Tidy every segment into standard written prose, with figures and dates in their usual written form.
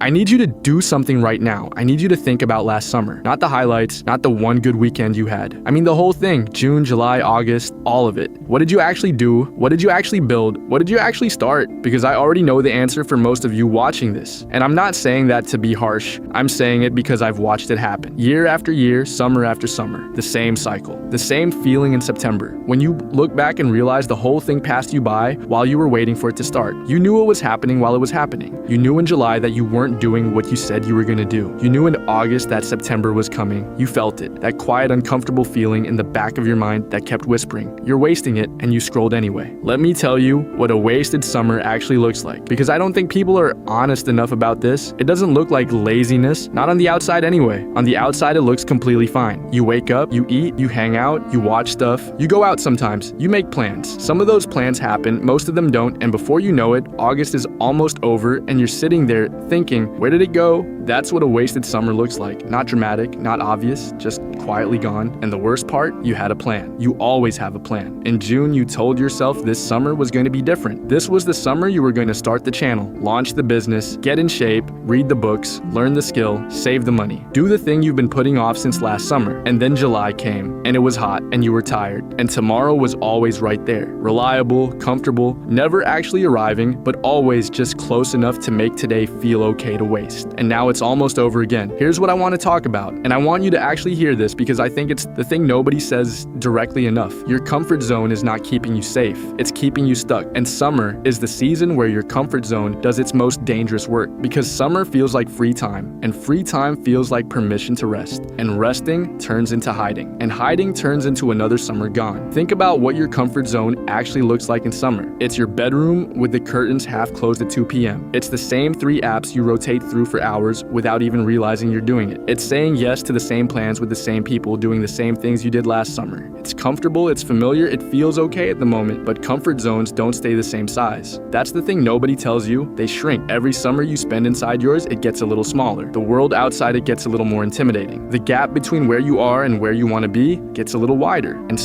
I need you to do something right now. I need you to think about last summer. Not the highlights, not the one good weekend you had. I mean the whole thing. June, July, August, all of it. What did you actually do? What did you actually build? What did you actually start? Because I already know the answer for most of you watching this. And I'm not saying that to be harsh. I'm saying it because I've watched it happen. Year after year, summer after summer. The same cycle. The same feeling in September. When you look back and realize the whole thing passed you by while you were waiting for it to start. You knew it was happening while it was happening. You knew in July that you weren't doing what you said you were gonna do. You knew in August that September was coming. You felt it. That quiet, uncomfortable feeling in the back of your mind that kept whispering, you're wasting it, and you scrolled anyway. Let me tell you what a wasted summer actually looks like, because I don't think people are honest enough about this. It doesn't look like laziness, not on the outside anyway. On the outside, it looks completely fine. You wake up, you eat, you hang out, you watch stuff, you go out sometimes, you make plans. Some of those plans happen, most of them don't, and before you know it, August is almost over, and you're sitting there thinking, where did it go? That's what a wasted summer looks like. Not dramatic, not obvious, just quietly gone. And the worst part, you had a plan. You always have a plan. In June, you told yourself this summer was going to be different. This was the summer you were going to start the channel, launch the business, get in shape, read the books, learn the skill, save the money. Do the thing you've been putting off since last summer. And then July came, and it was hot, and you were tired. And tomorrow was always right there. Reliable, comfortable, never actually arriving, but always just close enough to make today feel okay to waste. And now it's almost over again. Here's what I want to talk about, and I want you to actually hear this because I think it's the thing nobody says directly enough. Your comfort zone is not keeping you safe, it's keeping you stuck. And summer is the season where your comfort zone does its most dangerous work, because summer feels like free time, and free time feels like permission to rest, and resting turns into hiding, and hiding turns into another summer gone. Think about what your comfort zone actually looks like in summer. It's your bedroom with the curtains half closed at 2 p.m. It's the same 3 apps you rotate through for hours without even realizing you're doing it. It's saying yes to the same plans with the same people doing the same things you did last summer. It's comfortable, it's familiar, it feels okay at the moment, but comfort zones don't stay the same size. That's the thing nobody tells you. They shrink. Every summer you spend inside yours, it gets a little smaller. The world outside it gets a little more intimidating. The gap between where you are and where you want to be gets a little wider, and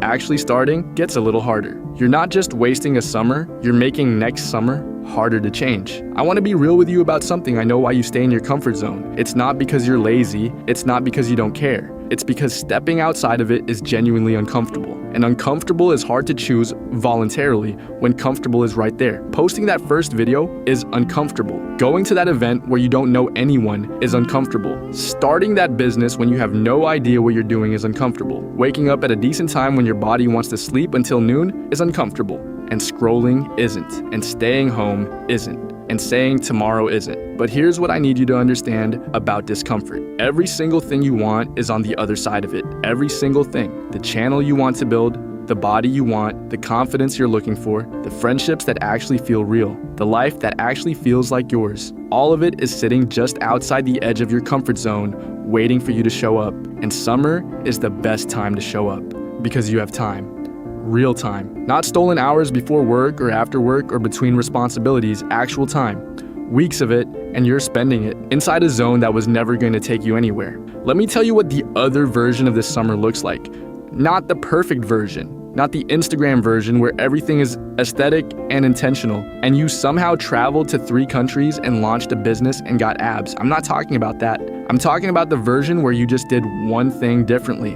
actually starting, gets a little harder. You're not just wasting a summer, you're making next summer harder to change. I want to be real with you about something. I know why you stay in your comfort zone. It's not because you're lazy. It's not because you don't care. It's because stepping outside of it is genuinely uncomfortable. And uncomfortable is hard to choose voluntarily when comfortable is right there. Posting that first video is uncomfortable. Going to that event where you don't know anyone is uncomfortable. Starting that business when you have no idea what you're doing is uncomfortable. Waking up at a decent time when your body wants to sleep until noon is uncomfortable. And scrolling isn't. And staying home isn't. And saying tomorrow isn't. But here's what I need you to understand about discomfort. Every single thing you want is on the other side of it. Every single thing. The channel you want to build, the body you want, the confidence you're looking for, the friendships that actually feel real, the life that actually feels like yours. All of it is sitting just outside the edge of your comfort zone, waiting for you to show up. And summer is the best time to show up because you have time. Real time. Not stolen hours before work or after work or between responsibilities, actual time. Weeks of it, and you're spending it inside a zone that was never going to take you anywhere. Let me tell you what the other version of this summer looks like. Not the perfect version, not the Instagram version where everything is aesthetic and intentional, and you somehow traveled to 3 countries and launched a business and got abs. I'm not talking about that. I'm talking about the version where you just did one thing differently.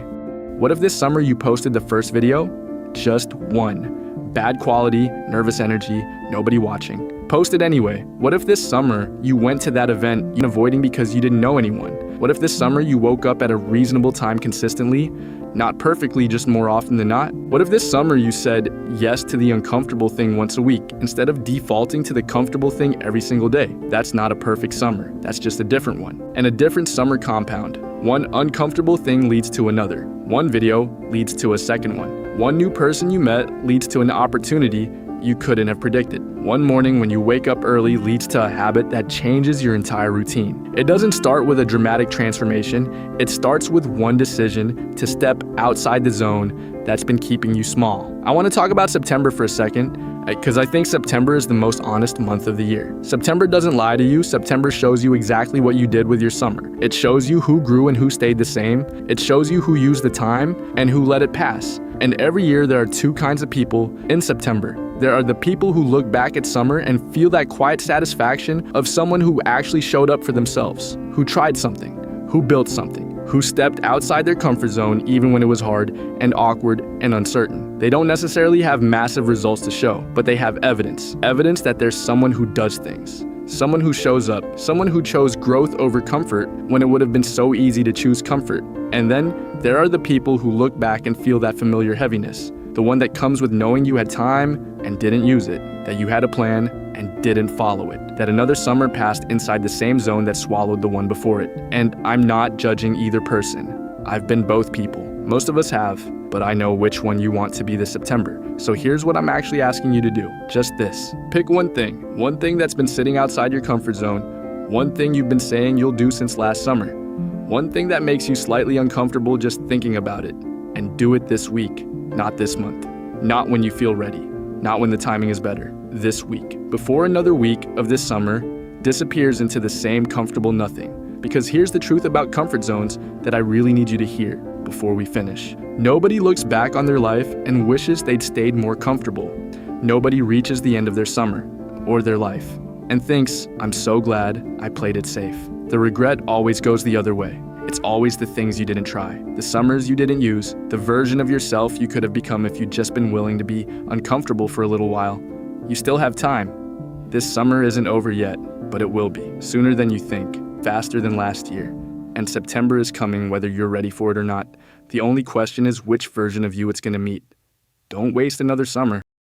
What if this summer you posted the first video? Just one. Bad quality, nervous energy, nobody watching. Post it anyway. What if this summer you went to that event avoiding because you didn't know anyone? What if this summer you woke up at a reasonable time consistently? Not perfectly, just more often than not? What if this summer you said yes to the uncomfortable thing once a week instead of defaulting to the comfortable thing every single day? That's not a perfect summer. That's just a different one. And a different summer compound. One uncomfortable thing leads to another. One video leads to a second one. One new person you met leads to an opportunity you couldn't have predicted. One morning when you wake up early leads to a habit that changes your entire routine. It doesn't start with a dramatic transformation. It starts with one decision to step outside the zone that's been keeping you small. I want to talk about September for a second, because I think September is the most honest month of the year. September doesn't lie to you. September shows you exactly what you did with your summer. It shows you who grew and who stayed the same. It shows you who used the time and who let it pass. And every year there are 2 kinds of people in September. There are the people who look back at summer and feel that quiet satisfaction of someone who actually showed up for themselves, who tried something, who built something, who stepped outside their comfort zone even when it was hard and awkward and uncertain. They don't necessarily have massive results to show, but they have evidence that there's someone who does things. Someone who shows up, someone who chose growth over comfort when it would have been so easy to choose comfort. And then there are the people who look back and feel that familiar heaviness, the one that comes with knowing you had time and didn't use it, that you had a plan and didn't follow it, that another summer passed inside the same zone that swallowed the one before it. And I'm not judging either person. I've been both people. Most of us have, but I know which one you want to be this September. So here's what I'm actually asking you to do. Just this. Pick one thing that's been sitting outside your comfort zone, one thing you've been saying you'll do since last summer, one thing that makes you slightly uncomfortable just thinking about it, and do it this week, not this month, not when you feel ready, not when the timing is better, this week, before another week of this summer disappears into the same comfortable nothing. Because here's the truth about comfort zones that I really need you to hear before we finish. Nobody looks back on their life and wishes they'd stayed more comfortable. Nobody reaches the end of their summer or their life and thinks, I'm so glad I played it safe. The regret always goes the other way. It's always the things you didn't try, the summers you didn't use, the version of yourself you could have become if you'd just been willing to be uncomfortable for a little while. You still have time. This summer isn't over yet, but it will be, sooner than you think, faster than last year. And September is coming whether you're ready for it or not. The only question is which version of you it's going to meet. Don't waste another summer.